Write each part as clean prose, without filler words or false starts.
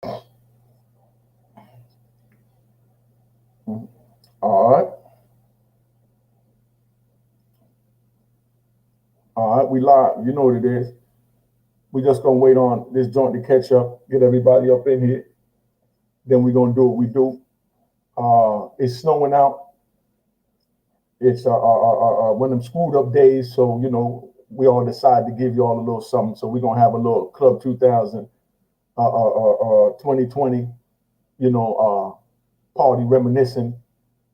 All right. All right. We live. You know what it is. We just gonna wait on this joint to catch up, get everybody up in here. Then we gonna do what we do. It's snowing out. It's one of them screwed up days, so we all decided to give you all a little something. So we're gonna have a little Club 2000 2020, party reminiscing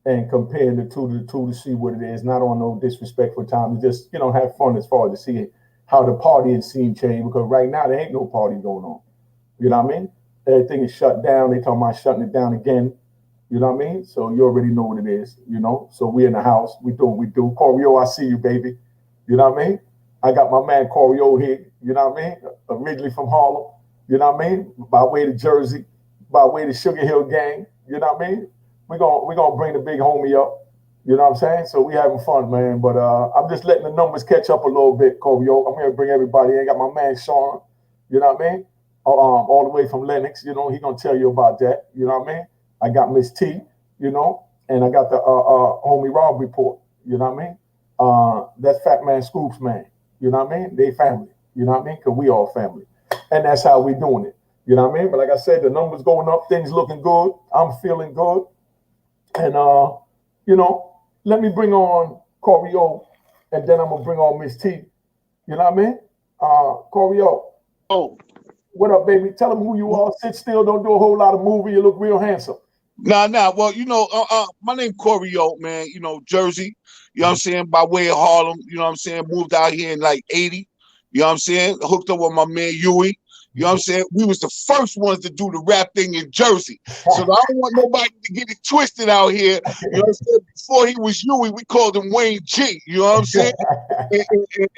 and comparing the two to see what it is. Not on no disrespectful time. Just have fun as far as to see how the partying scene changed, because right now there ain't no party going on. You know what I mean? Everything is shut down. They talking about shutting it down again. You know what I mean? So you already know what it is. So we in the house. We do what we do. Corio, I see you, baby. You know what I mean? I got my man Corio here. You know what I mean? Originally from Harlem. You know what I mean? By way to Jersey, by way to Sugar Hill Gang. You know what I mean? We're gonna bring the big homie up. You know what I'm saying? So we having fun, man. But I'm just letting the numbers catch up a little bit, Corio. I'm gonna bring everybody in. I got my man Sean. You know what I mean? All the way from Lennox. He gonna tell you about that. You know what I mean? I got Miss T. And I got the homie Rob report. You know what I mean? That's Fat Man Scoops, man. You know what I mean? They family. You know what I mean? Because we all family. And that's how we doing it. You know what I mean? But like I said, the numbers going up, things looking good. I'm feeling good. And let me bring on Corio, and then I'm gonna bring on Miss T. You know what I mean? Corio. Oh, What up, baby? Tell them who you are. Sit still. Don't do a whole lot of moving. You look real handsome. nah. Well, my name Corio, man. Jersey. You know what I'm saying? By way of Harlem. You know what I'm saying? Moved out here in like '80. You know what I'm saying? Hooked up with my man Huey. You know what I'm saying? We was the first ones to do the rap thing in Jersey. So I don't want nobody to get it twisted out here. You know what I'm saying? Before he was Huey, we called him Wayne G. You know what I'm saying?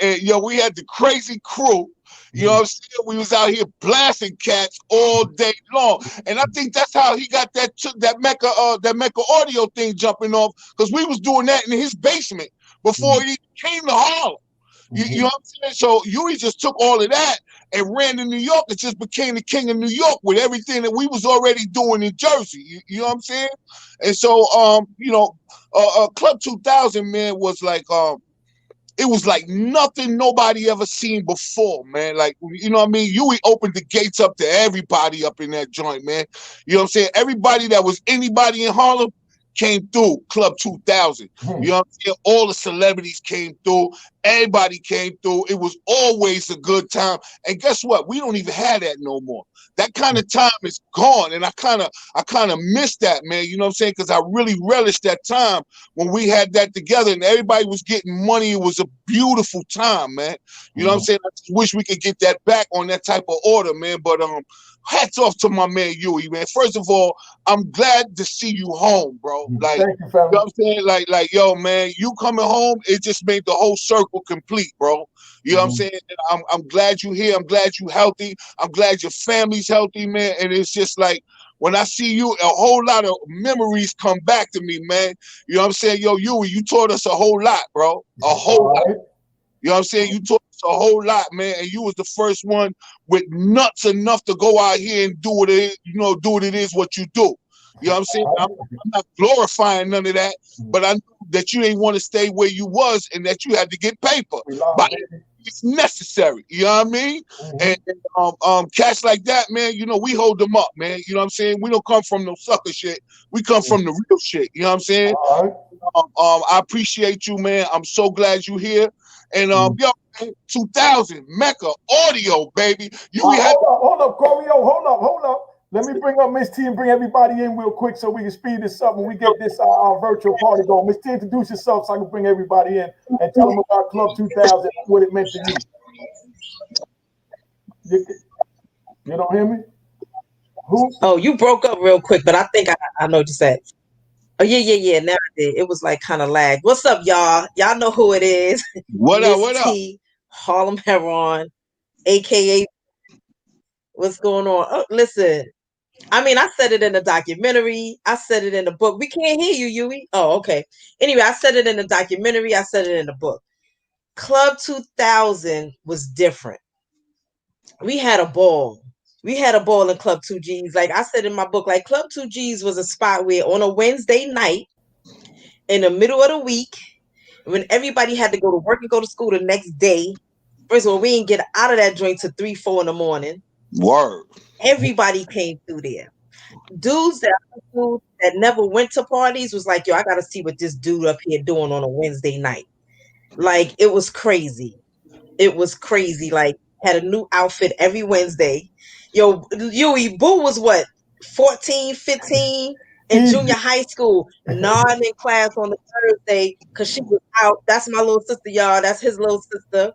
And we had the crazy crew. You know what I'm saying? We was out here blasting cats all day long. And I think that's how he got that Mecca audio thing jumping off, because we was doing that in his basement before he came to Harlem. You know what I'm saying? So Huey just took all of that and ran to New York and just became the king of New York with everything that we was already doing in Jersey. You know what I'm saying? And so Club 2000, man, was like it was like nothing nobody ever seen before, man. Like, you know what I mean? Huey opened the gates up to everybody up in that joint, man. You know what I'm saying? Everybody that was anybody in Harlem came through Club 2000. You know what I'm saying? All the celebrities came through. Everybody came through. It was always a good time. And guess what? We don't even have that no more. That kind of time is gone. And I kind of miss that, man. You know what I'm saying? Because I really relished that time when we had that together and everybody was getting money. It was a beautiful time, man. You know what I'm saying? I just wish we could get that back on that type of order, man. But hats off to my man Huey, man. First of all, I'm glad to see you home, bro. Like, Thank you, family. you know what I'm saying? Like, yo, man, you coming home, it just made the whole circle complete, bro. You know what I'm saying? I'm glad you here. I'm glad you healthy. I'm glad your family's healthy, man. And it's just like, when I see you, a whole lot of memories come back to me, man. You know what I'm saying? Yo, Huey, you taught us a whole lot, bro. A whole lot. You know what I'm saying? You taught us a whole lot, man. And you was the first one with nuts enough to go out here and do what it is, do what it is what you do. You know what I'm saying? I'm not glorifying none of that, but I knew that you ain't want to stay where you was and that you had to get paper. But it's necessary. You know what I mean? And cats like that, man, we hold them up, man. You know what I'm saying? We don't come from no sucker shit. We come from the real shit. You know what I'm saying? I appreciate you, man. I'm so glad you here. And yo, 2000 Mecca audio, baby. Hold up, Corio. Hold up. Let me bring up Miss T and bring everybody in real quick so we can speed this up when we get this our virtual party going. Miss T, introduce yourself so I can bring everybody in and tell them about Club 2000 and what it meant to you. You don't hear me? Who? Oh, you broke up real quick, but I think I know what you said. Oh, yeah. Now I did. It was like kind of lag. What's up, y'all? Y'all know who it is. What up? Harlem Heron, a.k.a. What's going on? Oh, listen. I mean, I said it in the documentary. I said it in the book. We can't hear you, Huey. Oh, okay. Anyway, I said it in the documentary. I said it in the book. Club 2000 was different. We had a ball. We had a ball in Club 2Gs. Like I said in my book, like Club 2Gs was a spot where on a Wednesday night in the middle of the week, when everybody had to go to work and go to school the next day. First of all, we didn't get out of that joint till 3, 4 in the morning. Word. Everybody came through there. Dudes that never went to parties was like, yo, I gotta see what this dude up here doing on a Wednesday night. Like it was crazy. It was crazy. Like had a new outfit every Wednesday. Yo, Yui Boo was what 14, 15 in junior high school, nodding in class on the Thursday because she was out. That's my little sister, y'all. That's his little sister.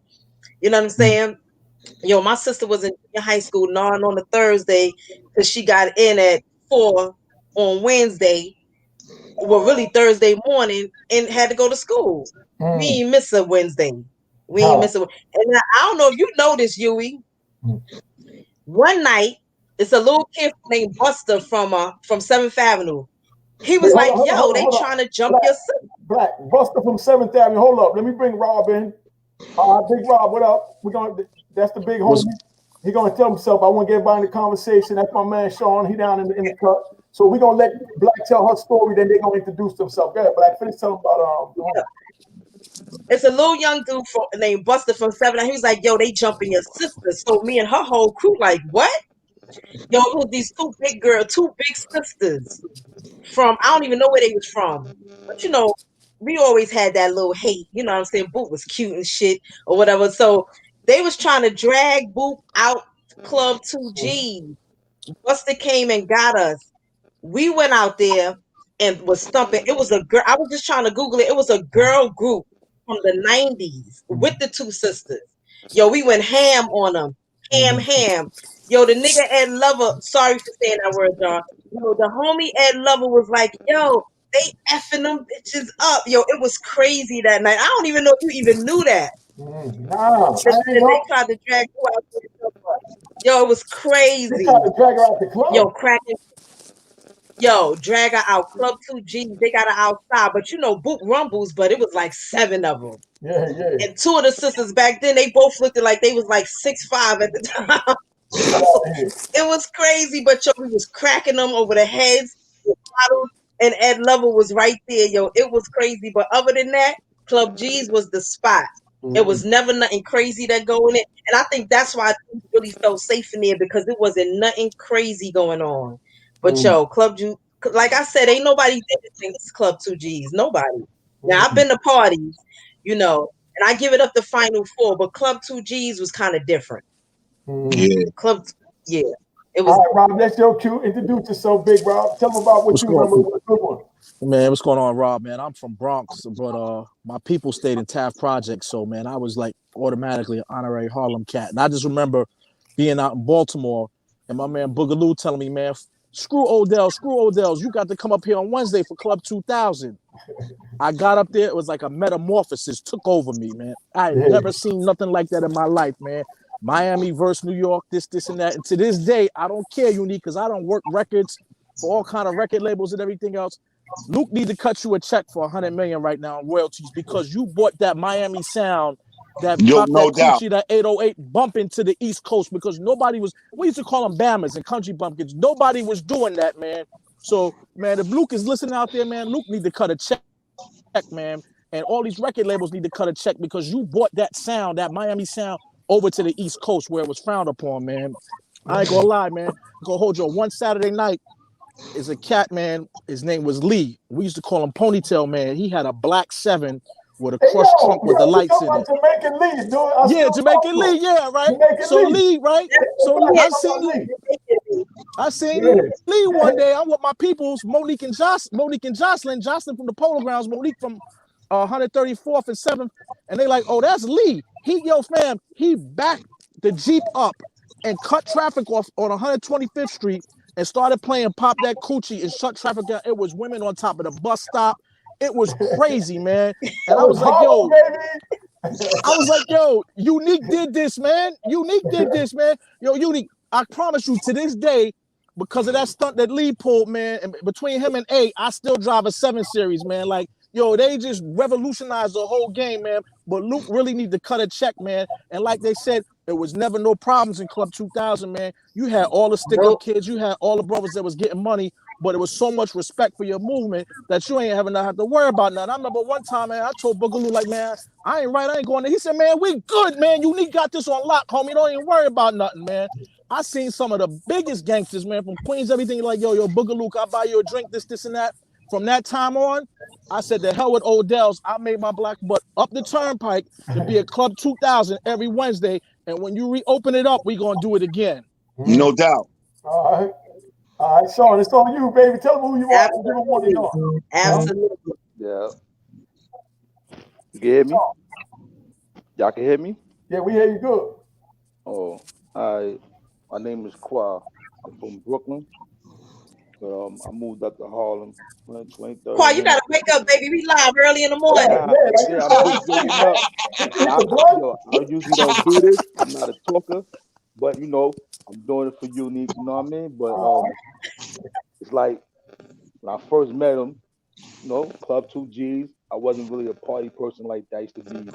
You know what I'm saying? Yo, my sister was in junior high school, nodding on the Thursday because she got in at 4 on Wednesday. Well, really Thursday morning, and had to go to school. We ain't miss a Wednesday. We ain't miss a. And I don't know if you know this, Yui. One night, it's a little kid named Buster from 7th Avenue. He was like, "Yo, they trying to jump your sister." Black Buster from 7th Avenue. Hold up, let me bring Rob in. Big Rob, what up? That's the big homie. He gonna tell himself. I want to get everybody in the conversation. That's my man Sean. He down in the cut. So we're gonna let Black tell her story. Then they're gonna introduce themselves. Go ahead, Black. Finish telling about Yeah. It's a little young dude named Buster from 7. He was like, "Yo, they jumping your sister." So me and her whole crew like, "What?" Yo, it was these two big sisters from I don't even know where they was from, but you know, we always had that little hate. You know what I'm saying? Boot was cute and shit or whatever. So they was trying to drag Boot out Club 2G. Buster came and got us. We went out there and was stumping. It was a girl. I was just trying to Google it. It was a girl group from the 90s with the two sisters. Yo, we went ham on them. Ham. Yo, the nigga Ed Lover, sorry for saying that word, y'all. Yo, the homie Ed Lover was like, yo, they effing them bitches up. Yo, it was crazy that night. I don't even know if you even knew that. Nah, they tried to drag you out the club. Yo, it was crazy. They tried to drag her out the club. Yo, cracking. Yo, drag her out. Club 2G, they got her outside. But you know, Boot rumbles, but it was like 7 of them. Yeah. And 2 of the sisters back then, they both looked like they was like 6'5" at the time. It was crazy, but yo, we was cracking them over the heads with bottles, and Ed Lover was right there, yo. It was crazy, but other than that, Club G's was the spot. It was never nothing crazy that going in, and I think that's why I really felt safe in there because it wasn't nothing crazy going on. But yo, Club G, like I said, ain't nobody did anything to Club 2G's. Nobody. Now I've been to parties, you know, and I give it up the Final Four, but Club 2G's was kind of different. Yeah. Club, yeah. It was. All right, Rob, that's your cue. Introduce yourself, Big Rob. Tell them about what you remember. Was a good one. Man, what's going on, Rob? Man, I'm from Bronx, but my people stayed in Taft Project, so man, I was like automatically an honorary Harlem cat. And I just remember being out in Baltimore, and my man Boogaloo telling me, man, screw Odell's. You got to come up here on Wednesday for Club 2000. I got up there, it was like a metamorphosis took over me, man. I had never seen nothing like that in my life, man. Miami versus New York, this and that. And to this day, I don't care, Unique, because I don't work records for all kind of record labels and everything else. Luke need to cut you a check for $100 million right now in royalties because you bought that Miami sound that popped that coochie, that 808 bumping to the East Coast because nobody was, we used to call them Bammers and country bumpkins. Nobody was doing that, man. So, man, if Luke is listening out there, man, Luke need to cut a check, man. And all these record labels need to cut a check because you bought that sound, that Miami sound, over to the East Coast where it was frowned upon, man. I ain't gonna lie, man. I'm gonna hold you on one Saturday night. Is a cat, man. His name was Lee. We used to call him Ponytail Man. He had a black 7 with a crushed trunk with the lights in it. Jamaican Lee, dude. Jamaican Lee, yeah, right. Jamaican Lee, right? So I seen Lee one day. I'm with my peoples, Monique and Jocelyn from the Polo Grounds, Monique from 134th and 7th, and they like, oh, that's Lee. He backed the Jeep up and cut traffic off on 125th Street and started playing Pop That Coochie and shut traffic down. It was women on top of the bus stop. It was crazy, man. And I was like, yo, Unique did this, man. Yo, Unique, I promise you to this day, because of that stunt that Lee pulled, man, and between him and A, I still drive a 7 Series, man. Like, yo, they just revolutionized the whole game, man. But Luke really need to cut a check, man. And like they said, It was never no problems in Club 2000, man. You had all the stick-up kids. You had all the brothers that was getting money, but it was so much respect for your movement that you ain't having to have to worry about nothing. I remember one time, man, I told Boogaloo, like, man, I ain't going there. He said, man, we good, man. Unique got this on lock, homie. Don't even worry about nothing, man. I seen some of the biggest gangsters, man, from Queens, everything, like, yo, Boogaloo, I'll buy you a drink, this, and that. From that time on, I said, the hell with Odell's. I made my black butt up the turnpike to be at Club 2000 every Wednesday. And when you reopen it up, we going to do it again. No doubt. All right, Sean, it's on you, baby. Tell them who you are and give them one of yours. Absolutely. Yeah. You can hear me? Y'all can hear me? Yeah, we hear you good. Oh, hi. My name is Qua. I'm from Brooklyn. But I moved up to Harlem 23rd. Qua, you gotta wake up, baby. We live early in the morning. Yeah, I'm just waking up. I usually don't do this. I'm not a talker, but you know, I'm doing it for Unique. You know what I mean? But it's like when I first met him, you know, Club 2Gs. I wasn't really a party person like that. I used to be.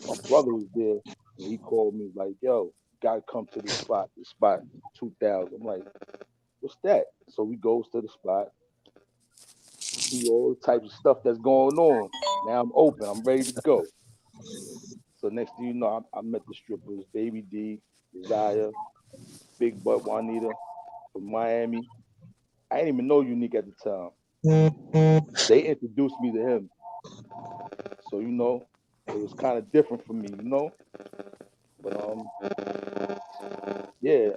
My brother was there, and he called me like, "Yo, gotta come to the spot 2000." I'm like, "What's that?" So we goes to the spot. See all types of stuff that's going on. Now I'm open. I'm ready to go. So next thing you know, I met the strippers, Baby D, Desire, Big Butt Juanita from Miami. I didn't even know Unique at the time. They introduced me to him. So, you know, it was kind of different for me, you know? But, yeah,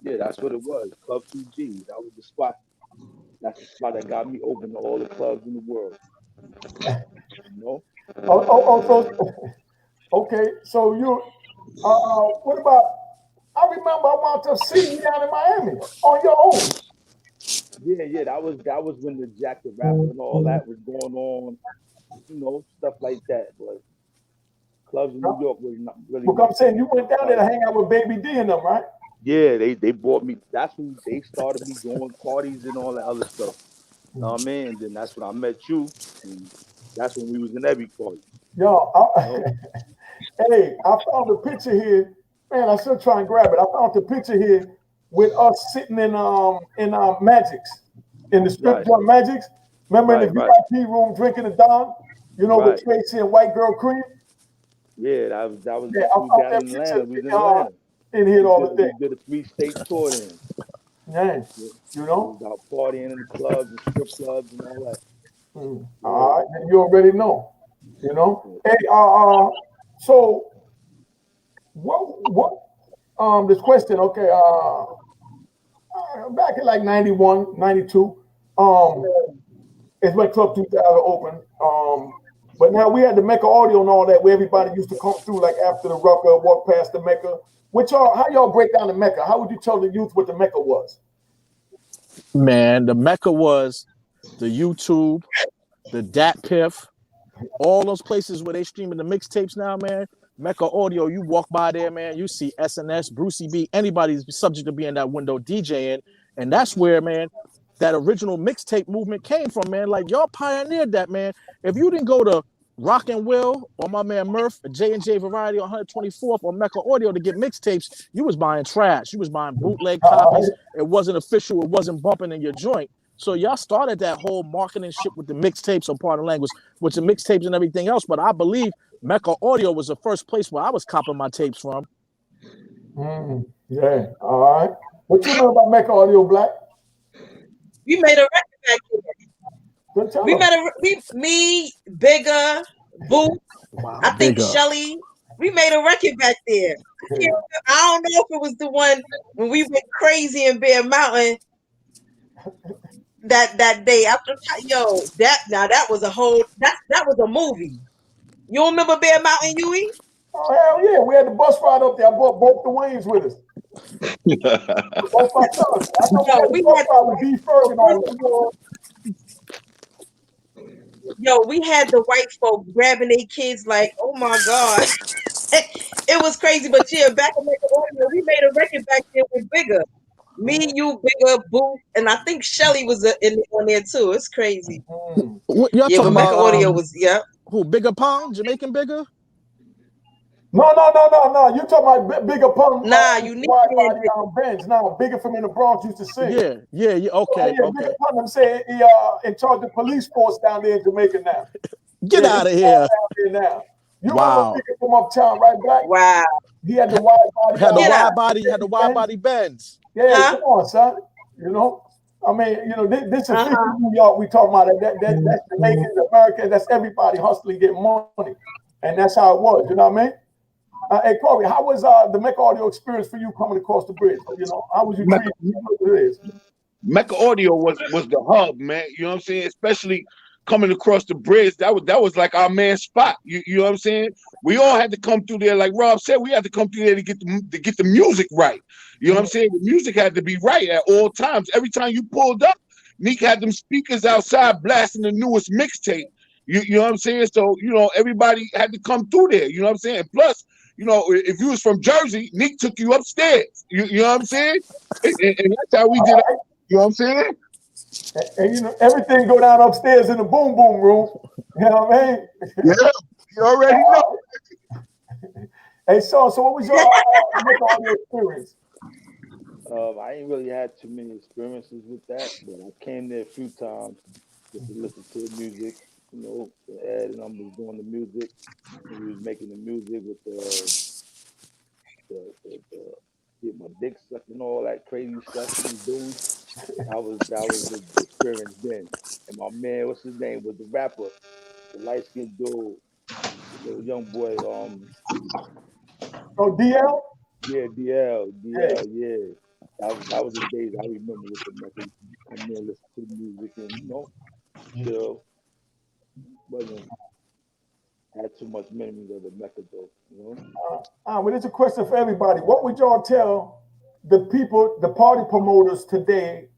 that's what it was. Club 2G. That was the spot. That's the spot that got me open to all the clubs in the world. You know? Okay. So you, what about? I remember I wound up seeing you down in Miami on your own. Yeah. That was when the Jack the Rapper and all that was going on. You know, stuff like that. But clubs in New York was not really. Because I'm saying you went down there to hang out with Baby D and them, right? Yeah, they brought me. That's when they started me going parties and all that other stuff. You know what I mean? And then that's when I met you. And that's when we was in every party. Yo, hey, I found a picture here. Man, I still try and grab it. I found the picture here with us sitting in Magic's, in the strip joint Magic's. Remember in the VIP room drinking a Don? You know, with Tracy and White Girl Cream? Yeah, that was I we found got that in picture Atlanta. We was in Atlanta. In here all the day. We did a 3-state tour then. Yeah, you know? We was out partying in the clubs and strip clubs and all that. All right, you already know. You know? Hey, so what this question, okay, back in like 91, 92, is when Club 2000 opened. But now we had the Mecca audio and all that, where everybody used to come through, like after the rucker, walk past the Mecca. How y'all break down the Mecca? How would you tell the youth what the Mecca was? Man, the Mecca was the YouTube, the Dat Piff, all those places where they streaming the mixtapes now, man. Mecca audio, you walk by there, man, you see SNS, Brucey B, anybody's subject to be in that window DJing. And that's where, man, that original mixtape movement came from, man. Like, y'all pioneered that, man. If you didn't go to Rock and Will or my man Murph, J&J Variety on 124th or Mecca Audio to get mixtapes, you was buying trash. You was buying bootleg copies. It wasn't official. It wasn't bumping in your joint. So y'all started that whole marketing shit with the mixtapes, or part of language, with the mixtapes and everything else. But I believe Mecca Audio was the first place where I was copping my tapes from. Yeah, all right. What you know about Mecca Audio, Black? We made a record back there. We made me, Bigger, Boo, wow, I think Shelly. We made a record back there. I don't know if it was the one when we went crazy in Bear Mountain that day after. Yo, that was a whole that was a movie. You remember Bear Mountain, Huey? Oh hell yeah, we had the bus ride up there. I brought both the Waynes with us. Both my sons. I know we had the bus ride with B Ferg and all that. Yo, we had the white folk grabbing their kids like, oh my God. It was crazy, but yeah, back in the audio, we made a record back there with Bigger. Me, you, Bigger, Boo, and I think Shelly was on there too. It's crazy. What, y'all talking but Mecca about, Audio was, who, Bigger Pong? Jamaican Bigger? No. You talking about bigger pump? Nah, you need Wide body Benz. Nah, bigger from in the Bronx used to sing. Yeah. Okay, Yeah, okay. bigger pump. I'm saying he in charge of police force down there in Jamaica now. Get out of here! Down there now. You remember Wow. bigger from uptown, right, Black? wow. He had the wide body. Had the Get out. wide body Benz. Yeah, Huh? come on, son. You know, I mean, this is 50 Uh-huh. New York. We talking about that's Jamaicans, Americans. That's everybody hustling, getting money, and that's how it was. You know what I mean? Hey, Corey, how was the Mecca Audio experience for you coming across the bridge? You know, how was you treated? Mecca Audio was the hub, man. You know what I'm saying? Especially coming across the bridge, that was like our man spot. You know what I'm saying? We all had to come through there, like Rob said, we had to come through there to get the music right. You know what I'm saying? The music had to be right at all times. Every time you pulled up, Neek had them speakers outside blasting the newest mixtape. You know what I'm saying? So, you know, everybody had to come through there. You know what I'm saying? Plus, you know, if you was from Jersey, Neek took you upstairs. You know what I'm saying? And that's how we did it. You know what I'm saying? And you know, everything go down upstairs in the boom boom room. You know what I mean? Yeah, you already know. Hey, so what was your audio experience? I ain't really had too many experiences with that, but I came there a few times just to listen to the music. You know, Ed and I was doing the music, and we was making the music with the get my dick sucked and all that crazy stuff we was doing. That was the experience then. And my man, what's his name, was the rapper, the light skinned dude, the little young boy. Oh, DL. Yeah, DL, yeah. That was the days I remember with the Mecca. Come there, listen to the music, and you know, chill. Wasn't had too much memories of the Mecca though, you know. Well, it's a question for everybody. What would y'all tell the people, the party promoters today,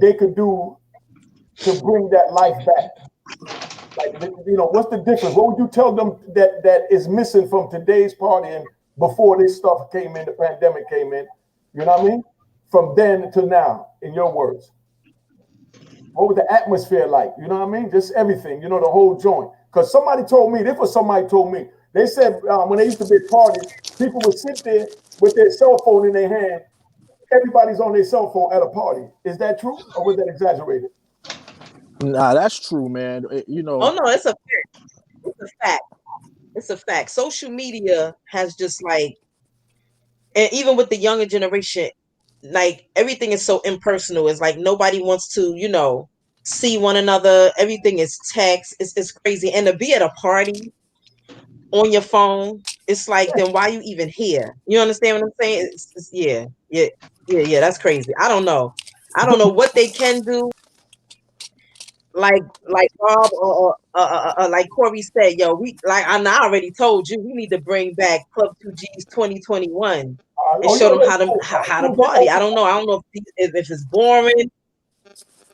they could do to bring that life back? Like, you know, what's the difference? What would you tell them that is missing from today's partying before this stuff came in, the pandemic came in? You know what I mean? From then to now, in your words. What was the atmosphere like? You know what I mean? Just everything, you know, the whole joint. Because somebody told me, they said when they used to be parties, people would sit there with their cell phone in their hand. Everybody's on their cell phone at a party. Is that true or was that exaggerated? Nah, that's true, man. You know. Oh no, it's a fact. It's a fact. It's a fact. Social media has just like, and even with the younger generation, like everything is so impersonal. It's like nobody wants to, you know, see one another. Everything is text. It's crazy. And to be at a party on your phone, it's like, then why you even here? You understand what I'm saying? Yeah. That's crazy. I don't know what they can do. Like Rob or like Corey said, yo, we like I already told you, we need to bring back Club 2G's 2021 and show them how to party. I don't know if it's boring,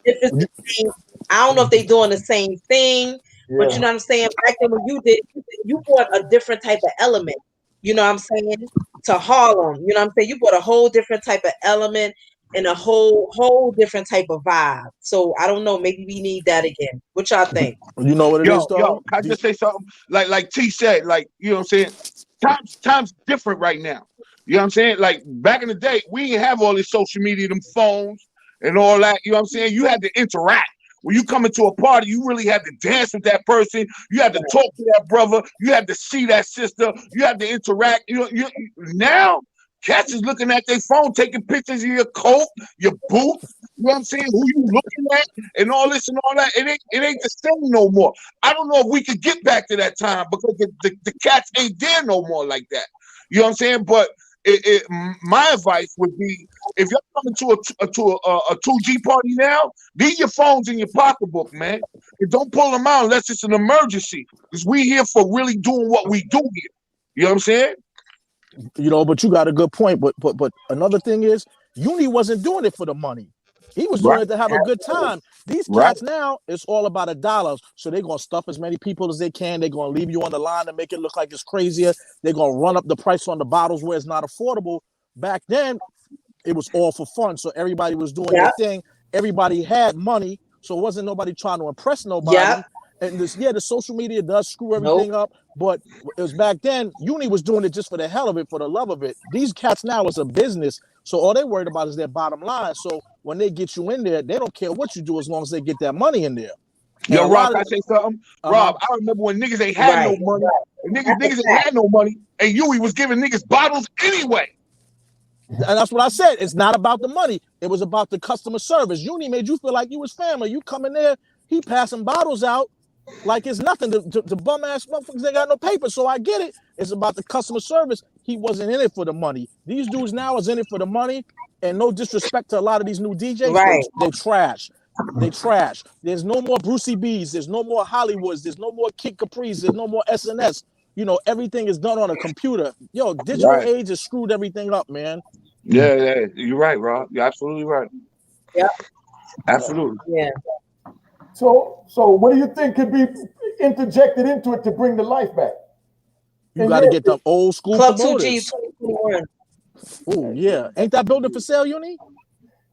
if it's the same. I don't know if they're doing the same thing, but you know what I'm saying. Back then when you did, you brought a different type of element. You know what I'm saying, to Harlem. You know what I'm saying. You brought a whole different type of element and a whole different type of vibe. So I don't know. Maybe we need that again. What y'all think? You know what it is, though? Yo, can I just say something? Like T said, like, you know what I'm saying? Time's different right now. You know what I'm saying? Like back in the day, we didn't have all this social media, them phones and all that. You know what I'm saying? You had to interact. When you come into a party, you really had to dance with that person. You had to talk to that brother. You had to see that sister. You had to interact. Now, cats is looking at their phone, taking pictures of your coat, your boots. You know what I'm saying? Who you looking at, and all this and all that. It ain't the same no more. I don't know if we could get back to that time because the cats ain't there no more like that. You know what I'm saying? But my advice would be, if you're coming to a 2G party now, leave your phones in your pocketbook, man. And don't pull them out unless it's an emergency. Because we here for really doing what we do here. You know what I'm saying? You know, but you got a good point. But another thing is, Uni wasn't doing it for the money. He was doing it to have a good time. These cats now, it's all about $1. So they're going to stuff as many people as they can. They're going to leave you on the line to make it look like it's crazier. They're going to run up the price on the bottles where it's not affordable. Back then, it was all for fun. So everybody was doing their thing. Everybody had money. So it wasn't nobody trying to impress nobody. And the social media does screw everything up, but it was back then. Uni was doing it just for the hell of it, for the love of it. These cats now is a business, so all they worried about is their bottom line. So when they get you in there, they don't care what you do as long as they get that money in there. Yo, Rob, can I say something? Rob, I remember when niggas ain't had no money. Niggas ain't had no money, and Yui was giving niggas bottles anyway. And that's what I said. It's not about the money. It was about the customer service. Uni made you feel like you was family. You come in there, he passing bottles out like it's nothing. The bum ass motherfuckers, they got no paper. So I get it. It's about the customer service. He wasn't in it for the money. These dudes now is in it for the money. And no disrespect to a lot of these new DJs, they trash. They trash. There's no more Brucey B's. There's no more Hollywoods. There's no more Kid Capri's. There's no more SNS. You know, everything is done on a computer. Yo, digital age has screwed everything up, man. Yeah, you're right, Rob. You're absolutely right. Yeah, absolutely. Yeah. So what do you think could be interjected into it to bring the life back? You got to get the old school Club promoters. 2G 2021. Oh yeah, ain't that building for sale, Uni?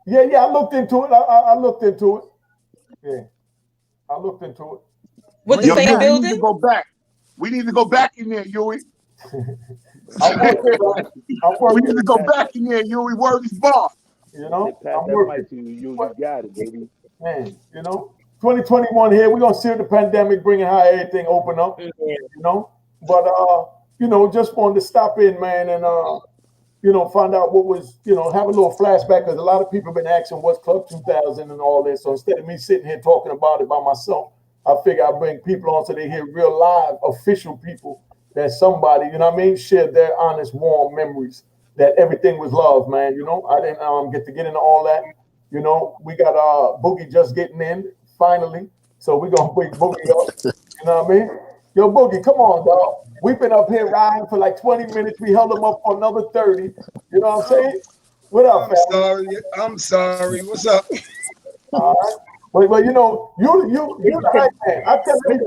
Yeah, I looked into it. I looked into it. Yeah, I looked into it. What the same building? We need to go back. We need to go back in there, Yui. We need to go back in there, Yui. Word is boss. You know, pass that mic to you. You got it, baby. Man, you know, 2021 here. We're gonna see the pandemic bringing how everything open up. You know, but you know, just wanted to stop in, man, and you know, find out what was, you know, have a little flashback, because a lot of people have been asking what's Club 2000 and all this. So instead of me sitting here talking about it by myself, I figure I'll bring people on so they hear real live official people that somebody, you know what I mean, shared their honest, warm memories that everything was love, man. You know, I didn't get into all that. You know, we got Boogie just getting in finally. So we're gonna bring Boogie up. You know what I mean? Yo, Boogie, come on, dog. We've been up here riding for like 20 minutes. We held them up for another 30. You know what I'm saying? What up, family? I'm sorry. What's up? All right. Well, you know, you the hype man. I tell people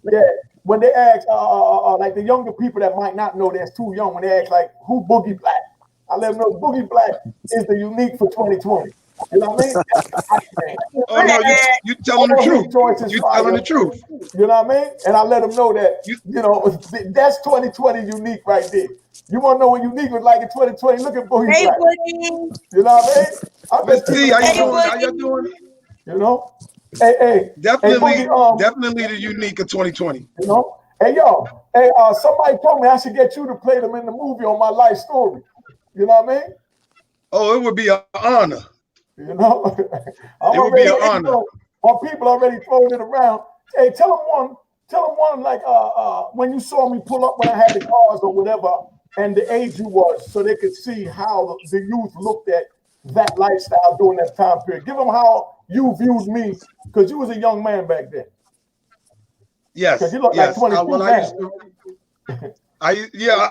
that when they ask, like the younger people that might not know that's too young, when they ask like, who Boogie Black? I let them know Boogie Black is the unique for 2020. You know what I mean? Oh no, you telling the truth. You telling the truth. You know what I mean? And I let them know that you know that's 2020 unique right there. You want to know what unique was like in 2020? Look at Boogie Black. Boogie. You know what I mean? Let's see how you doing. How you doing? You know? Hey, definitely the unique of 2020. You know? Hey, yo, somebody told me I should get you to play them in the movie on my life story. You know what I mean? Oh, it would be an honor. You know, it would be an honor. While people already throwing it around, hey, tell them one like when you saw me pull up when I had the cars or whatever, and the age you was, so they could see how the youth looked at that lifestyle during that time period. Give them how you viewed me, because you was a young man back then. Yes, because you look like 22 now.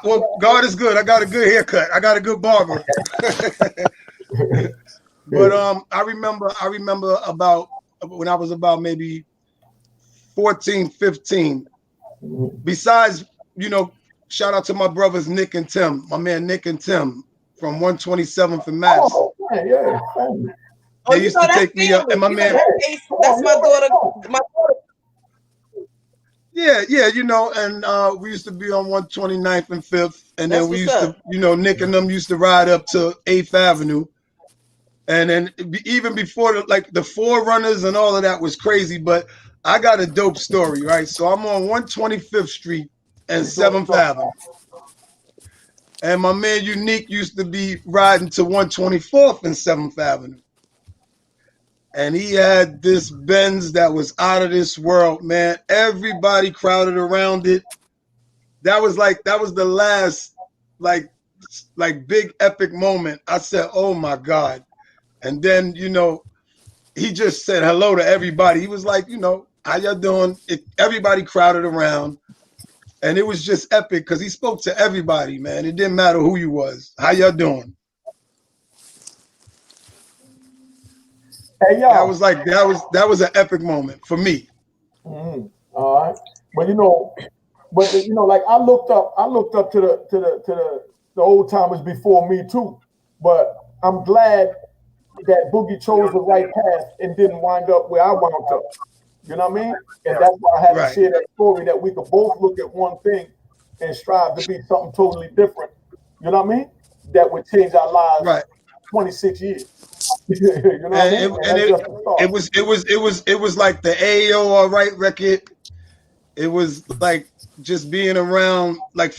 Well, God is good. I got a good haircut. I got a good barber. But I remember about when I was about maybe 14, 15. Besides, you know, shout out to my brothers Nick and Tim, my man Nick and Tim from 127th and Mass. Oh, yeah. They used to take me up, and my man. That's my daughter. Yeah, you know, and we used to be on 129th and 5th, and then we used to, you know, Nick and them used to ride up to 8th Avenue. And then even before the Forerunners and all of that was crazy, but I got a dope story, right? So I'm on 125th Street and 7th Avenue. And my man Unique used to be riding to 124th and 7th Avenue. And he had this Benz that was out of this world, man. Everybody crowded around it. That was the last like big epic moment. I said, oh my God. And then, you know, he just said hello to everybody. He was like, you know, how y'all doing? Everybody crowded around. And it was just epic because he spoke to everybody, man. It didn't matter who you was. How y'all doing? Hey, y'all. That was an epic moment for me. Mm-hmm. All right. But you know, like I looked up to the old timers before me too. But I'm glad that Boogie chose the right path and didn't wind up where I wound up. You know what I mean? And that's why I had to Right. share that story, that we could both look at one thing and strive to be something totally different. You know what I mean? That would change our lives Right. 26 years. You know what I mean? And that's just the start. It was like the AO All Right record. It was like just being around like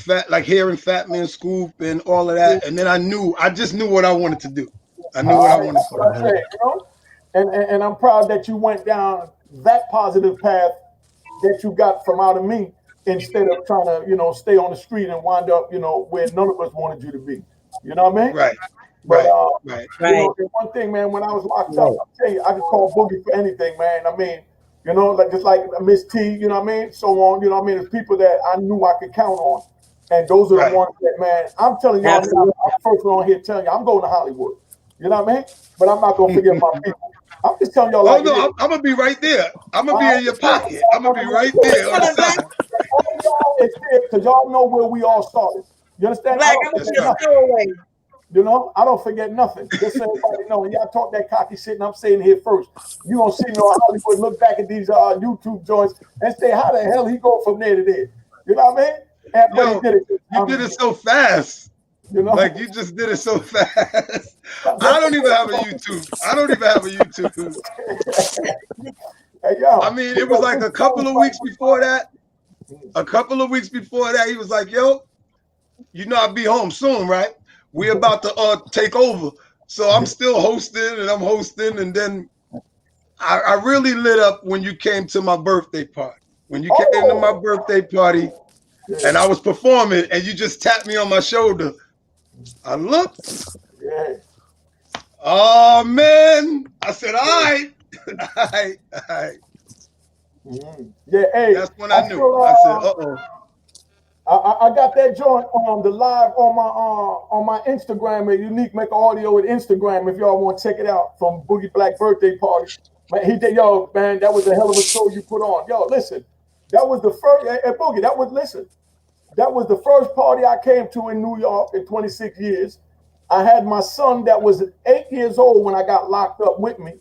hearing Fat Man Scoop and all of that. And then I just knew what I wanted to do. I knew what I wanted to do. Say, you know? And I'm proud that you went down that positive path that you got from out of me, instead of trying to, you know, stay on the street and wind up, you know, where none of us wanted you to be. You know what I mean? Right. But Right. you know, and one thing, man, when I was locked up, I tell you, I could call Boogie for anything, man. I mean, you know, like just like Miss T, you know what I mean? So on, you know what I mean? There's people that I knew I could count on. And those are the ones that, man, I'm telling y'all, I'm first one on here telling you, I'm going to Hollywood. You know what I mean? But I'm not gonna forget my people. I'm just telling y'all. Oh no, I'm gonna be right there. I'm gonna be in your pocket. I'm gonna be right there on the side. All y'all is there because y'all know where we all started. You understand? Black, I'm right. You know, I don't forget nothing. Just so everybody know, when y'all talk that cocky shit, and I'm saying here first, you gonna see me on Hollywood, look back at these YouTube joints and say, how the hell he go from there to there? You know what I mean? And Yo, he did it. You did it so fast. You know, like you just did it so fast. I don't even have a YouTube. Hey, yo, I mean, it was like a couple of weeks before that. He was like, "Yo, you know I'll be home soon, right? We're about to take over." So I'm still hosting, and then I really lit up when you came to my birthday party. When you came to my birthday party, and I was performing, and you just tapped me on my shoulder. I looked. Yeah. Oh man! I said, "All right, all right." Mm-hmm. Yeah, hey. That's when I knew. I said, "Uh-oh." I got that joint on the live on my Instagram at Unique Make Audio with Instagram. If y'all want to check it out, from Boogie Black birthday party. Man, he did, yo, man, that was a hell of a show you put on. Yo, listen, that was the first at Boogie. That was the first party I came to in New York in 26 years. I had my son that was 8 years old when I got locked up with me.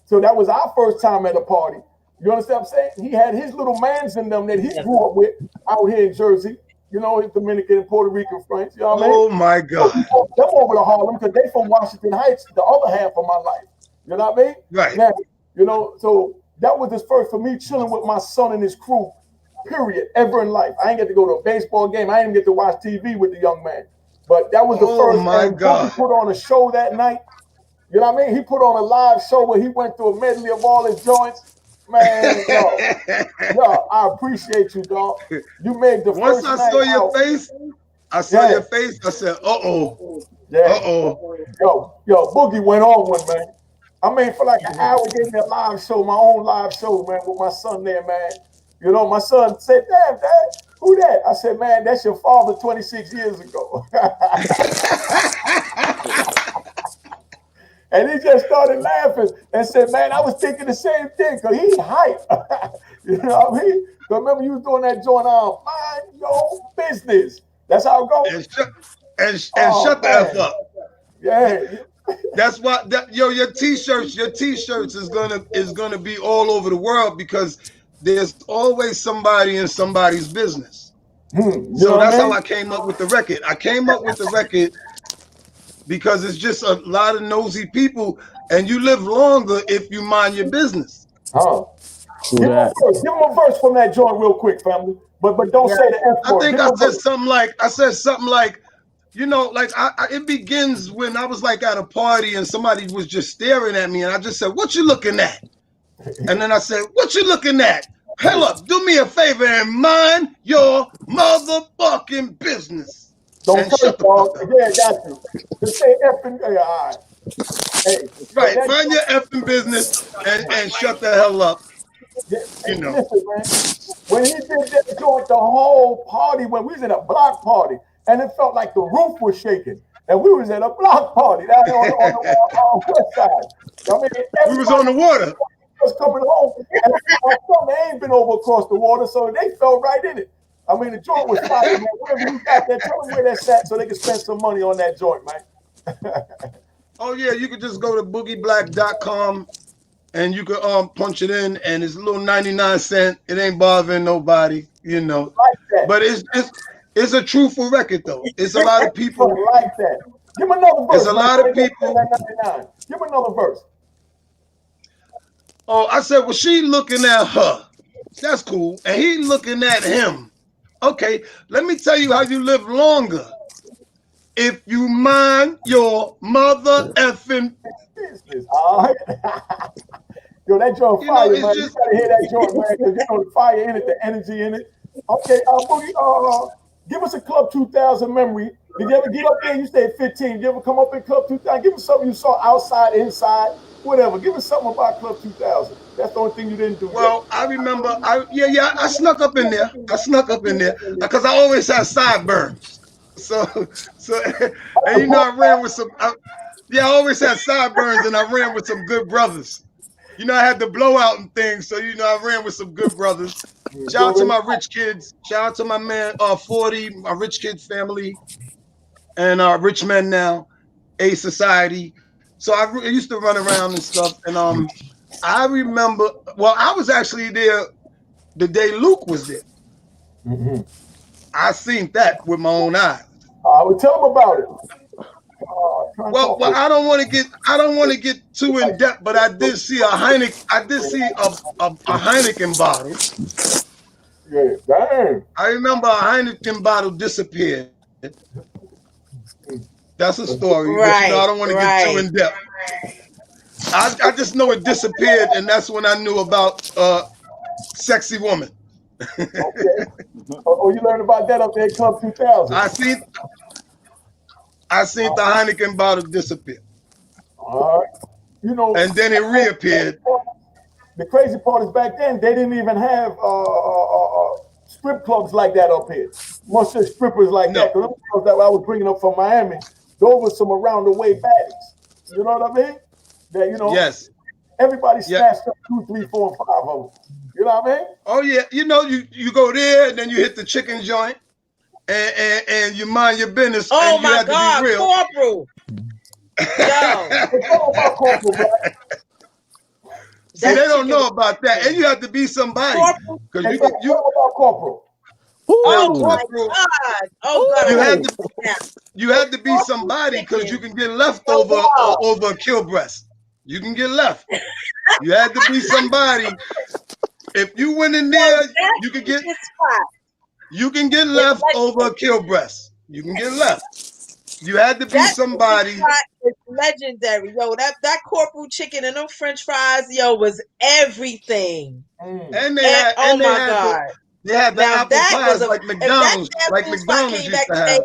So that was our first time at a party. You understand what I'm saying? He had his little mans in them that he grew up with out here in Jersey. You know, his Dominican and Puerto Rican friends. You know what I mean? Oh my God. Them over to Harlem because they from Washington Heights, the other half of my life. You know what I mean? Right. Now, you know, so that was his first for me chilling with my son and his crew, period, ever in life. I ain't get to go to a baseball game. I didn't get to watch TV with the young man. But that was the first. Oh my God. He put on a show that night. You know what I mean? He put on a live show where he went through a medley of all his joints. Man, yo, I appreciate you, dog. You made the Once first I saw your out. face, I said, "Uh-oh. Yeah. Uh-oh." Yo, Boogie went on one, man. I mean, for like an hour, gave me a live show, my own live show, man, with my son there, man. You know, my son said, "Damn, Dad, who that?" I said, "Man, that's your father 26 years ago." And he just started laughing and said, "Man, I was thinking the same thing, because he hype." You know what I mean? Because remember, you was doing that joint on mind your business. That's how it goes. And shut the F up. Yeah. That's why your t-shirts is gonna be all over the world, because there's always somebody in somebody's business. So that's how I came up with the record. I came up with the record because it's just a lot of nosy people, and you live longer if you mind your business. Give him a verse from that joint real quick, family. But don't say the F word. I think I said something like, you know, like it begins when I was like at a party and somebody was just staring at me, and I just said, "What you looking at?" And then I said, "What you looking at? Hell up, do me a favor and mind your motherfucking business." Don't and shut the fuck up. Yeah, got you. Just say effing. All right. Hey, right, mind your effing business and shut the hell up. Yeah, you know. Listen, man. When he did that joint, the whole party, when we was in a block party, and it felt like the roof was shaking, and we was at a block party down there on the west side. I mean, we was on the water. Was coming home, and they ain't been over across the water, so they fell right in it. I mean, the joint was fire, man. Wherever you got that, tell them where that's at so they can spend some money on that joint, man. Oh, yeah, you could just go to boogieblack.com and you could punch it in, and it's a little 99 cent. It ain't bothering nobody, you know. Like But it's a truthful record though. It's a lot of people like that. Give him another verse. It's a lot of people. Give him another verse. Oh, I said, well, she looking at her. That's cool. And he looking at him. Okay, let me tell you how you live longer. If you mind your mother effing business. All right. Yo, that joint fire, man. You gotta hear that joint, man, because you know the fire in it, the energy in it. Okay, Boogie, give us a Club 2000 memory. Did you ever get up there? You stayed 15. Did you ever come up in Club 2000? Give us something you saw outside, inside, whatever. Give us something about Club 2000. That's the only thing you didn't do. Well, I remember, I snuck up in there. Because I always had sideburns. So, and you know, I ran with some. I always had sideburns, and I ran with some good brothers. You know, I had the blowout and things, so you know, I ran with some good brothers. Shout out to my rich kids. Shout out to my man 40, my rich kids family, and Rich Men Now, A Society. So I used to run around and stuff, and I remember. Well, I was actually there the day Luke was there. Mm-hmm. I seen that with my own eyes. I would tell him about it. Well, I don't want to get too in depth, but I did see a Heineken. I did see a Heineken bottle. Yeah, damn. I remember a Heineken bottle disappeared. That's a story, right, but you know, I don't want to get too in depth. I just know it disappeared, and that's when I knew about Sexy Woman. Okay. Oh, you learned about that up there at Club 2000. I seen the Heineken bottle disappear. All right. You know, and then it reappeared. The crazy part is back then they didn't even have strip clubs like that up here. Most of strippers like that. Because that I was bringing up from Miami, those were some around the way baddies. You know what I mean? That you know. Yes. Everybody snatched up 2, 3, 4, 5 of them. You know what I mean? Oh yeah. You know, you go there and then you hit the chicken joint. And you mind your business. Oh and you my have God, to be real. Corporal! Yo, see, they don't know about that, and you have to be somebody. Because you about Corporal. Oh my God! Oh God! You had to be somebody because you can get left over a kill breast. You can get left. You had to be somebody. If you went in there, you could get. You can get left over a kill breast. You can get left. You had to be somebody. It's legendary, yo. That Corporal chicken and them French fries, yo, was everything. And they had, oh my God, they had the apple pies like McDonald's, used to have.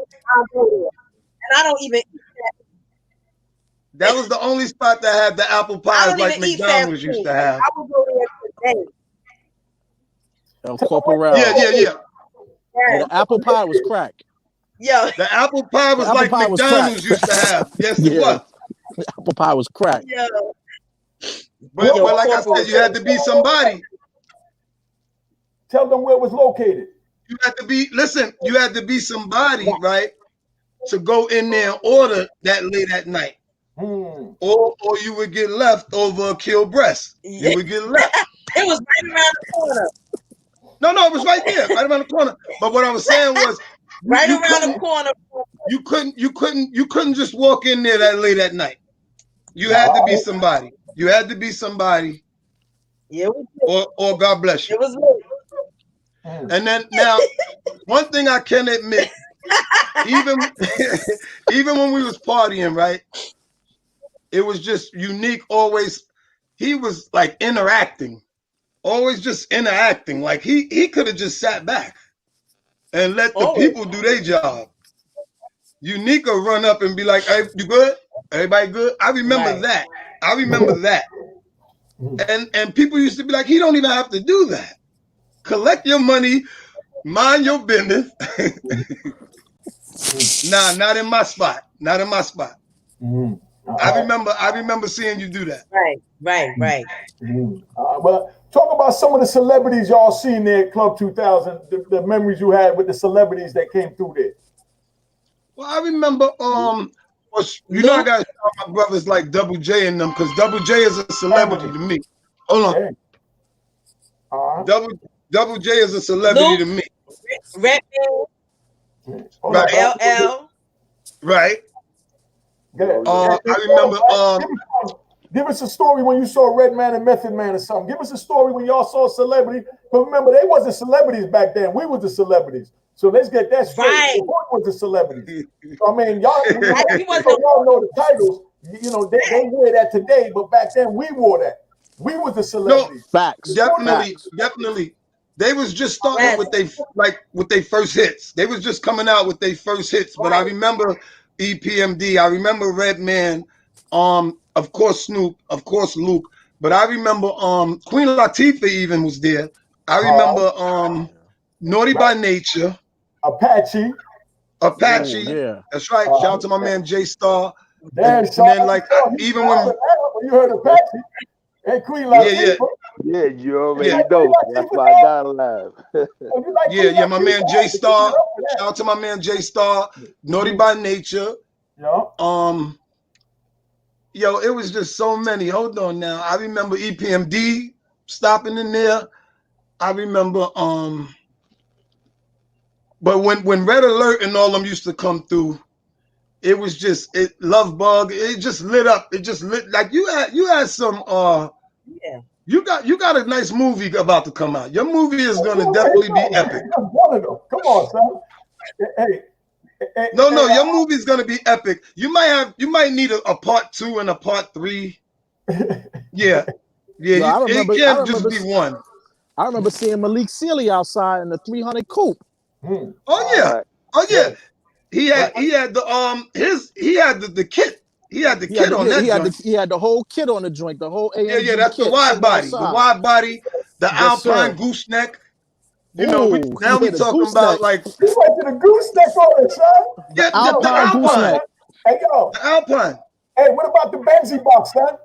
And I don't even eat that. That was the only spot that had the apple pies like McDonald's used to have. I would go there today. Corporal. Yeah. The apple pie was crack. Yo, the apple pie was like McDonald's used to have. Yes, it was. The apple pie was crack. Yo. But like I said, you had to be somebody. Tell them where it was located. You had to be, you had to be somebody, right? To go in there and order that late at night. Or you would get left over a kill breast. You would get left. It was right around the corner. No, it was right there, right around the corner. But what I was saying was around the corner. You couldn't just walk in there that late at night. You had to be somebody. You had to be somebody. Yeah. Or God bless you. It was late. And then now, one thing I can admit, even when we was partying, right? It was just unique. Always, he was like interacting. Always just interacting. Like he could have just sat back and let the people do their job. Unique will run up and be like, "Hey, you good? Everybody good?" I remember that. I remember that. And people used to be like, he don't even have to do that. Collect your money, mind your business. Nah, not in my spot. Not in my spot. I remember seeing you do that. Right. Well, talk about some of the celebrities y'all seen there at Club 2000, the memories you had with the celebrities that came through there. Well, I remember You know I gotta shout my brothers like Double J and them because Double J is a celebrity to me. Hold on. Double J is a celebrity to me. Redman. Right. LL. Right. I remember. Give us a story when you saw Redman and Method Man or something. Give us a story when y'all saw a celebrity. But remember, they wasn't celebrities back then. We was the celebrities. So let's get that straight. Right. What was the celebrities? I mean, y'all know the titles. You know, they wear that today, but back then we wore that. We was the celebrities. No, facts. Definitely. They was just starting with their first hits. They was just coming out with their first hits. But I remember EPMD. I remember Redman. Of course Snoop. Of course Luke. But I remember Queen Latifah even was there. I remember Naughty by Nature. Apache. Ooh, yeah. That's right. Shout out to my man J Star. And then like even when you heard Apache and Queen Latifah. Yeah, you already know. That's why I got alive. Yeah, my man J Star. Shout out to my man J Star. Naughty by Nature. Yeah. Yo, it was just so many. Hold on now. I remember EPMD stopping in there. I remember but when Red Alert and all them used to come through, it was just Love Bug, it just lit up. It just lit like you had some you got a nice movie about to come out. Your movie is gonna definitely be epic. Come on, son. Hey. No, your movie's gonna be epic. You might need a part 2 and a part 3. Yeah. It can't just be one. I remember seeing Malik Sealy outside in the 300 coupe. Oh yeah. He had the kit. He had the kit on that joint. He had the whole kit on the joint. The whole AMG Yeah. That's kit, the wide body. outside. The wide body. The Alpine gooseneck. You know, we talking about like we went to the gooseneck on it, son. The Alpine gooseneck. Hey yo, the Alpine. Hey, what about the Benzie box, son?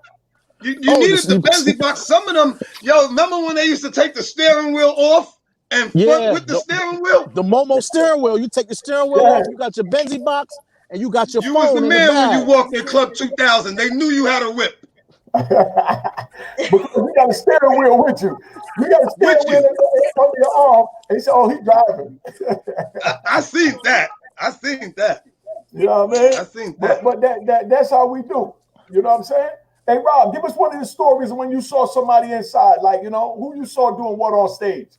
You needed the Benzie box. Some of them, remember when they used to take the steering wheel off and front with the steering wheel? The Momo steering wheel. You take the steering wheel off, you got your Benzie box, and you got your phone. You was the man when you walked in Club 2000. They knew you had a whip. Because you got a steering wheel with you. You got a steering wheel under your arm, and he said, "Oh, he's driving." I seen that. You know what I mean? I seen that. But that's how we do. You know what I'm saying? Hey, Rob, give us one of the stories when you saw somebody inside, like, who you saw doing what on stage.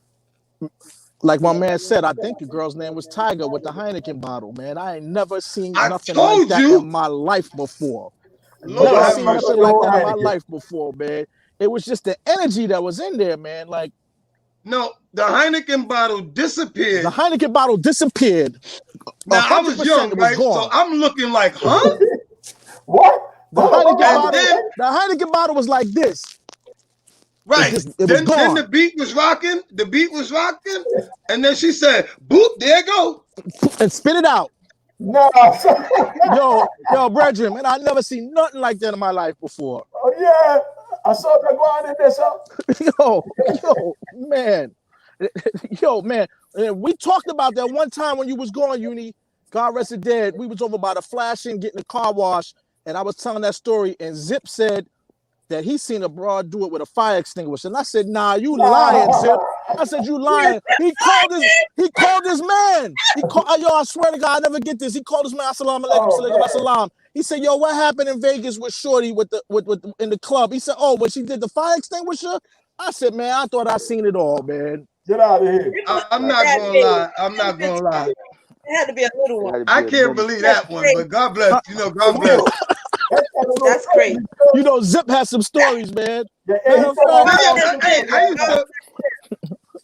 Like my man said, I think the girl's name was Tiger with the Heineken bottle, man. I ain't never seen nothing like that in my life before. Never seen nothing like that in my life before, man. It was just the energy that was in there, man. Like, no, the Heineken bottle disappeared. The Heineken bottle disappeared. Now I was young, right? So I'm looking like, huh? What? The Heineken bottle was like this. Right. Then the beat was rocking. And then she said, boop, there you go. And spit it out. No. yo, brethren, man, I never seen nothing like that in my life before. Oh, yeah. I saw that going in there, son. Yo, man. We talked about that one time when you was gone, Uni. God rest his dead. We was over by the flashing, getting the car wash, and I was telling that story, and Zip said that he seen a broad do it with a fire extinguisher. And I said, nah, you lying, Zip. I said, you lying. He called his man. I swear to God, I never get this. He called his man, assalamu alaikum, salam. He said, yo, what happened in Vegas with Shorty with in the club? He said, oh, when she did the fire extinguisher? I said, man, I thought I seen it all, man. Get out of here. I'm not gonna lie. It had to be a little one. I can't believe that one, but God bless. God bless. That's crazy. Zip has some stories, man.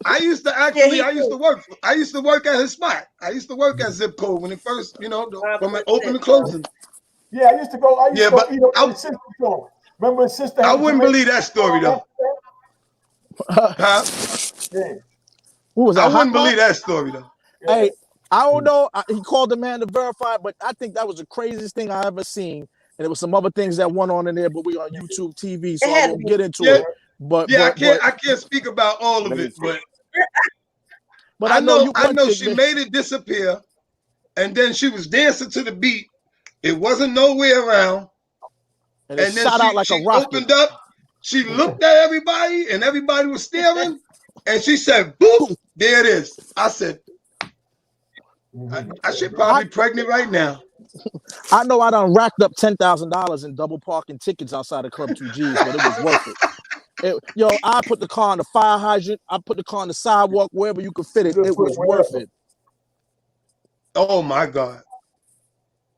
I used to work at his spot. I used to work at Zip Code when it first, from open to closing. Yeah, I used to go eat on his sister's store. Remember his sister? I wouldn't believe that story though. Huh? Yeah. I wouldn't believe that story though. Hey, I don't know. He called the man to verify, but I think that was the craziest thing I ever seen. And there was some other things that went on in there, but we on YouTube TV, so I won't get into it. But I can't speak about all of it, but I know she made it disappear, and then she was dancing to the beat It wasn't nowhere around. And it then shot out like a rocket. Opened up. She looked at everybody, and everybody was staring. And she said, "Boop! There it is." I said, "I should probably be pregnant right now." I know I done racked up $10,000 in double parking tickets outside of Club 2G's, but it was worth it. Yo, I put the car on the fire hydrant. I put the car on the sidewalk, wherever you could fit it. It was worth it. Oh my God!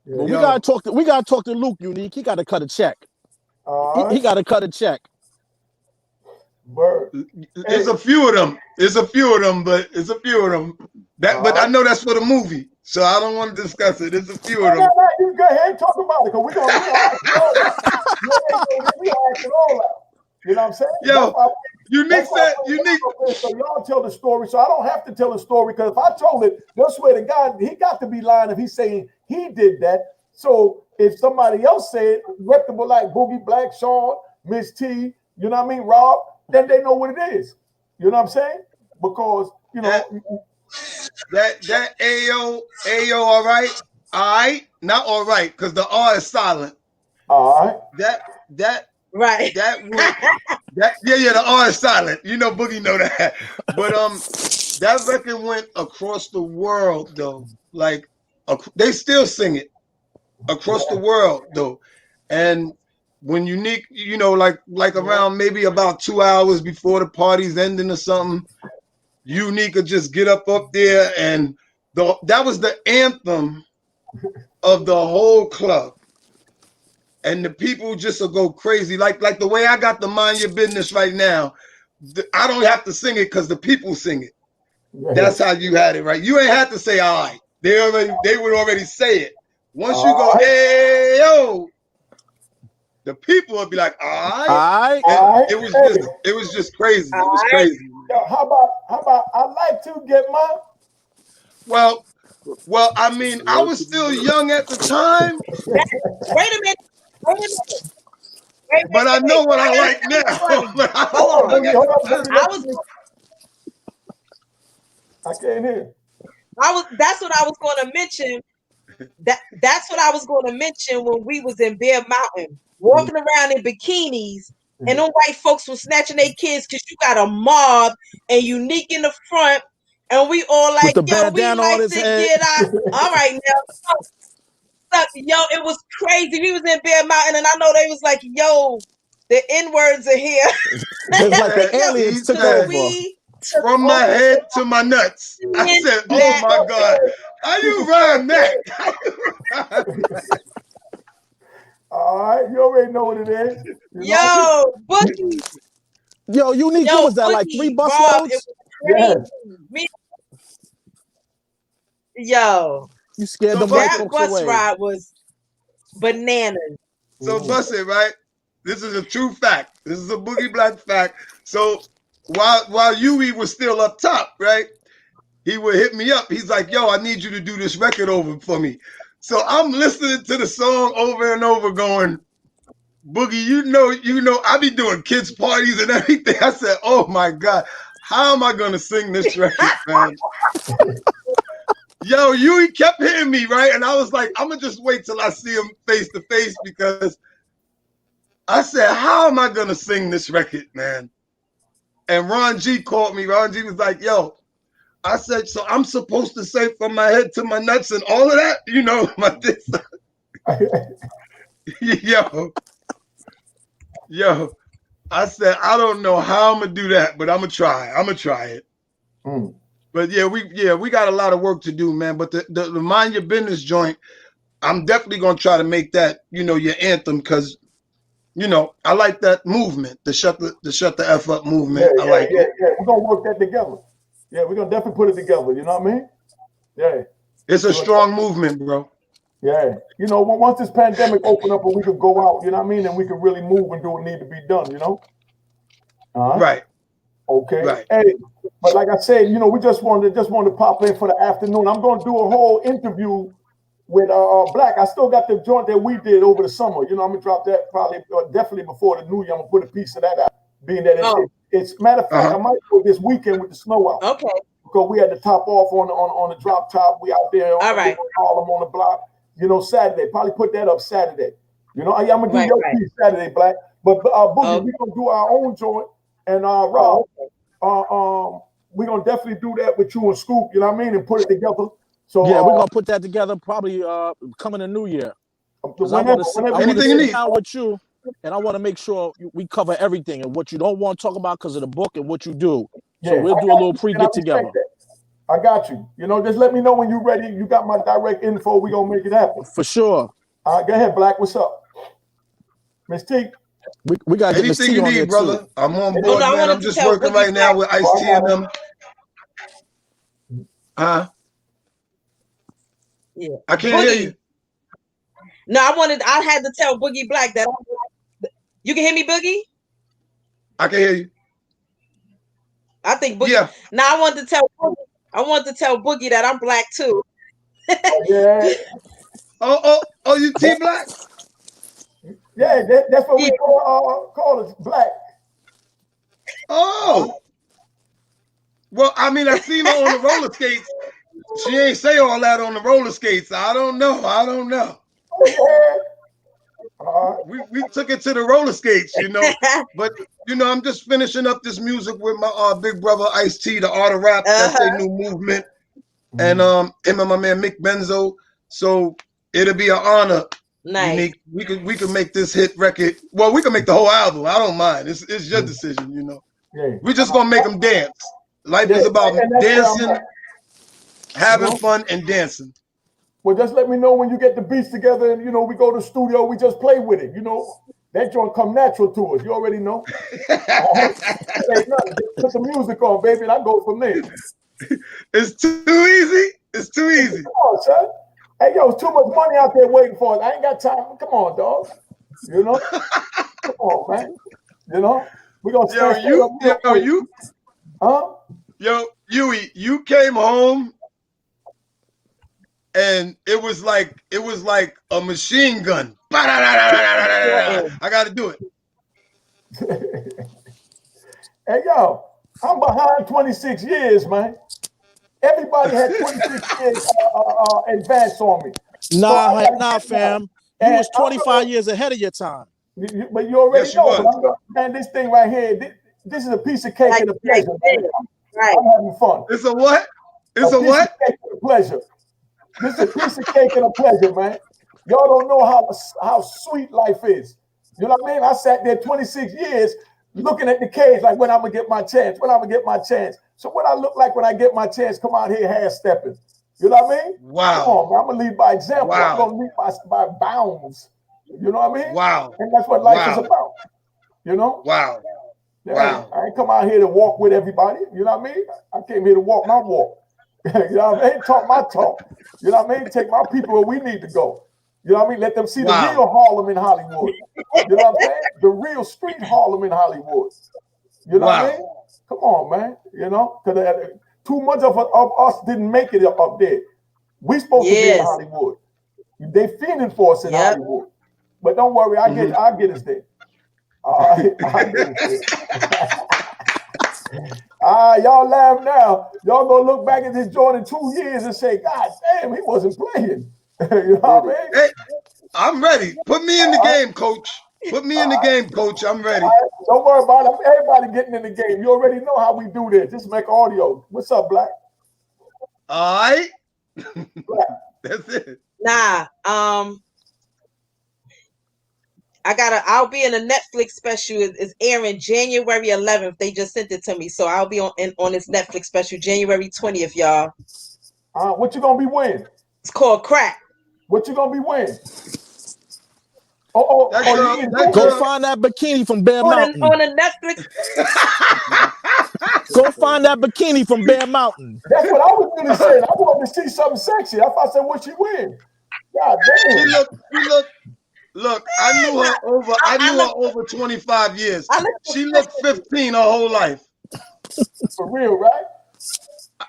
But we gotta talk to Luke Unique. He gotta cut a check. He gotta cut a check. There's a few of them. But I know that's for the movie, so I don't want to discuss it. There's a few of them. You go ahead and talk about it, because we gonna ask it all out. You know what I'm saying? Yo, Unique said, so y'all tell the story, so I don't have to tell the story, because if I told it, they'll swear to God, he got to be lying if he's saying he did that. So if somebody else said, reputable like Boogie, Black, Sean, Miss T, you know what I mean, Rob, then they know what it is. You know what I'm saying? Because, you know. That Ayo, all right? All right? Not all right, because the R is silent. All right. Right. The R is silent. You know, Boogie know that. But that record went across the world though. Like they still sing it across the world though. And when Unique, you know, like around maybe about 2 hours before the party's ending or something, Unique could just get up there, and that was the anthem of the whole club. And the people just will go crazy. Like the way I got to Mind Your Business right now, I don't have to sing it because the people sing it. That's how you had it, right? You ain't have to say all right. They would already say it. Once you go, hey yo, the people would be like, all right. It was just crazy. It was crazy. Yo, how about I like to get my Well, I mean, I was still young at the time. Wait a minute. But I know what I like now. Hold on. I can't hear. That's what I was going to mention. That's what I was going to mention when we was in Bear Mountain, walking around in bikinis, and them white folks were snatching their kids because you got a mob and Unique in the front, and we all like, yo, we like to get out. All right now. Yo, it was crazy. We was in Bear Mountain, and I know they was like, yo, the N-words are here. It's like the aliens took over. From my head to my nuts. I said, oh my God. How you rhyme that? All right, you already know what it is. Yo, Boogie. Yo, Unique, what was that, like 3 bus loads? Yo. You scared them white folks away. That bus ride was bananas. So bust it, right? This is a true fact. This is a Boogie Black fact. So while Huey was still up top, right? He would hit me up. He's like, yo, I need you to do this record over for me. So I'm listening to the song over and over going, Boogie, you know, I be doing kids parties and everything. I said, oh my God, how am I going to sing this record, man? Yo, Huey kept hitting me, right? And I was like, I'm going to just wait till I see him face to face, because I said, how am I going to sing this record, man? And Ron G called me. Ron G was like, yo, I said, so I'm supposed to say from my head to my nuts and all of that? You know, my dick. Yo, I said, I don't know how I'm going to do that, but I'm going to try. I'm going to try it. But we got a lot of work to do, man. But the Mind Your Business joint, I'm definitely going to try to make that, you know, your anthem, because, you know, I like that movement, the shut the F up movement. I like it. Yeah, we're going to work that together. Yeah, we're going to definitely put it together. You know what I mean? Yeah. It's a strong movement, bro. Yeah. You know, once this pandemic open up and we could go out, you know what I mean? And we could really move and do what need to be done, you know? Right. Okay. Right. Hey, but like I said, you know, we just wanted to pop in for the afternoon. I'm going to do a whole interview with Black. I still got the joint that we did over the summer. You know, I'm going to drop that probably definitely before the new year. I'm going to put a piece of that out, being that it's matter of fact, I might go this weekend with the snow out. Okay. Because we had to top off on the drop top. We out there all right. Harlem on the block. Saturday. Probably put that up Saturday. I'm gonna do your piece Saturday, Black. But Boogie, we're gonna do our own joint, and Rob, we're gonna definitely do that with you and Scoop. You know what I mean, and put it together. So yeah, we're gonna put that together probably coming the new year. Because I want to sit down with you, and I want to make sure we cover everything and what you don't want to talk about because of the book and what you do. So we'll do a little pre-get together. I got you. Just let me know when you're ready. You got my direct info. We're gonna make it happen. For sure. All right, go ahead, Black. What's up? Miss T? We got to get Miss T on here, brother. Too. I'm on board, man. I'm just working right now with Ice-T and them. Huh? Yeah. I can't hear you. No, I had to tell Boogie Black that. You can hear me, Boogie? I can hear you. I think Boogie. Yeah. Now I want to tell Boogie that I'm black too. Yeah. Oh, you T Black? Yeah, that's what we call it, Black. Oh. Well, I mean, I seen her on the roller skates. She ain't say all that on the roller skates. I don't know. We took it to the roller skates, But I'm just finishing up this music with my big brother Ice-T, the art of rap. That's a new movement, and him and my man Mick Benzo. So it'll be an honor. Nice. Unique. We could make this hit record. Well, we can make the whole album. I don't mind. It's your decision, Yeah. We're just gonna make them dance. Life is about dancing, having fun, and dancing. Well, just let me know when you get the beats together, and we go to the studio. We just play with it. That joint come natural to us. You already know. Ain't nothing. Just put the music on, baby, and I go from there. It's too easy. It's too easy. Come on, son. Hey, yo, it's too much money out there waiting for us. I ain't got time. Come on, dog. Come on, man. We're gonna stand you. Huh? Yo, Huey, you came home. And it was like a machine gun. I got to do it. Hey, yo, I'm behind 26 years, man. Everybody had 26 years advance on me. Nah, fam. You was 25 years ahead of your time. But you already know. Man, this thing right here, this is a piece of cake and a pleasure. I'm having fun. It's a what? It's a what? Cake and a pleasure. This is a piece of cake and a pleasure, man. Y'all don't know how sweet life is. You know what I mean? I sat there 26 years looking at the cage like, when I'm going to get my chance, So what I look like when I get my chance, come out here half-stepping. You know what I mean? Wow. Come on, man. I'm going to lead by example. Wow. I'm going to lead by bounds. You know what I mean? Wow. And that's what life is about. Wow. Yeah, wow. I ain't come out here to walk with everybody. You know what I mean? I came here to walk my walk. You know what I mean? Talk my talk. You know what I mean? Take my people where we need to go. You know what I mean? Let them see the real Harlem in Hollywood. You know what I'm saying? The real street Harlem in Hollywood. You know what I mean? Come on, man. Because too much of us didn't make it up there. We supposed to be in Hollywood. They feeling for us in Hollywood. But don't worry, I'll get us there. All right, I'll get us there. Y'all laugh now. Y'all gonna look back at this joint in 2 years and say, God damn, he wasn't playing. You know what I mean? Hey, I'm ready. Put me in the game, coach. Put me in the game, coach. I'm ready. Don't worry about it. Everybody getting in the game. You already know how we do this. Just make audio. What's up, Black? All right. That's it. Nah, I'll be in a Netflix special. It's airing January 11th. They just sent it to me. So I'll be on this Netflix special January 20th, y'all. What you gonna be wearing? It's called Crack. What you gonna be wearing? Go find that bikini from Bear Mountain. On a Netflix. Go find that bikini from Bear Mountain. That's what I was really saying. I wanted to see something sexy. I thought, what she wearing? God damn. Look, I knew her over 25 years. She looked 15 her whole life. For real, right?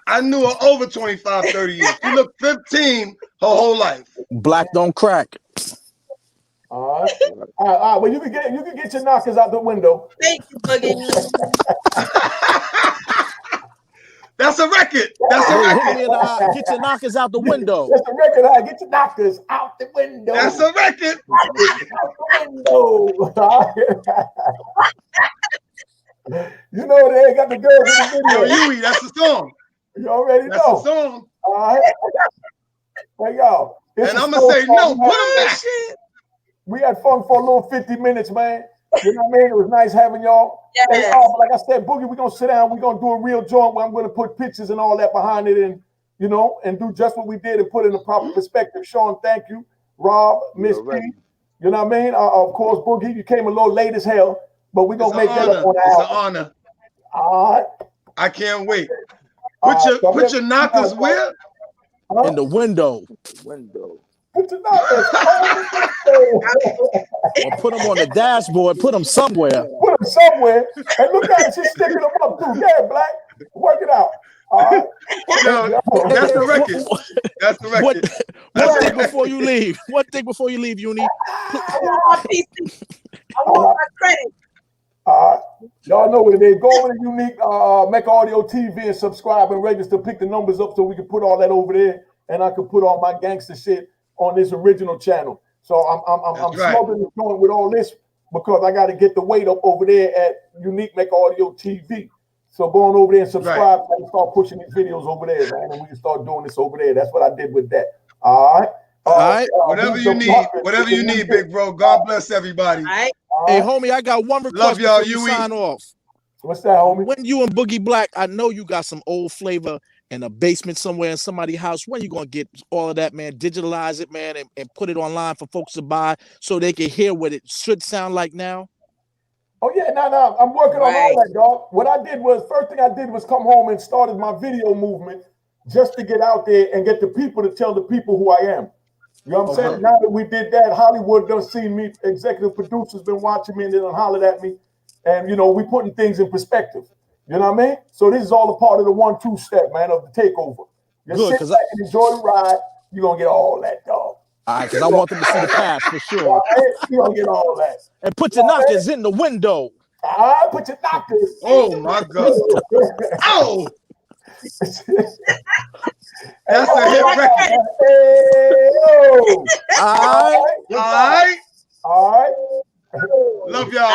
I knew her over 25, 30 years. She looked 15 her whole life. Black don't crack. All right. Well, you can get your knockers out the window. Thank you, Boogie. That's a record. That's a Hey, record. hit me in the eye. Get your knockers out the window. That's a record. Get your knockers out the window. That's a record. Out the window. You know they ain't got the girls in the video. Yo, Huey, that's the song. You already That's know. the song. All right. Hey, y'all. And I'm going to say, no, put them back. We had fun for a little 50 minutes, man. You know what I mean? It was nice having y'all. Yes. Hey, like I said, Boogie, we're going to sit down. We're going to do a real joint where I'm going to put pictures and all that behind it and, you know, and do just what we did and put it in the proper perspective. Sean, thank you. Rob, Miss P. You know what I mean? Of course, Boogie, you came a little late as hell, but we're going to make that up on the It's album. an honor. All right. I can't wait. Put your knockers where? In the window. Put your knockers. Or put them on the dashboard. Put them somewhere. Put them somewhere. And look at it. She's sticking them up too. Yeah, Black. Work it out. All right. Yo, that's the record. That's the record. One thing before you leave. One thing before you leave, Uni. I want my PC. I want my credit. Y'all know what it is. Go over to Unique Mecca Audio TV and subscribe and register. Pick the numbers up so we can put all that over there, and I can put all my gangster shit on this original channel. So I'm smoking the joint with all this because I got to get the weight up over there at Unique Mecca Audio TV. So go on over there and subscribe and start pushing these videos over there, man, and we can start doing this over there. That's what I did with that. All right. All right. Whatever you need, big bro. God bless everybody. All right. Hey, homie, I got one request Love y'all, before you sign off. What's that, homie? When you and Boogie Black, I know you got some old flavor in a basement somewhere in somebody's house. When you gonna get all of that, man? Digitalize it, man, and put it online for folks to buy so they can hear what it should sound like now? Oh yeah, no, I'm working on all that, dog. What I did was, first thing I did was come home and started my video movement just to get out there and get the people to tell the people who I am. You know what I'm saying? Now that we did that, Hollywood done seen me, executive producers been watching me and they done hollered at me. And, you know, we putting things in perspective. You know what I mean? So this is all a part of the 1-2 step, man, of the takeover. Just sit back and enjoy the ride. You're going to get all that, dog. All right, because I want them to see the past for sure. You're going to get all that. And put your knockers in the window. All right, put your knockers. Oh, my God. Oh! That's a hit record. All right. All right. Love y'all.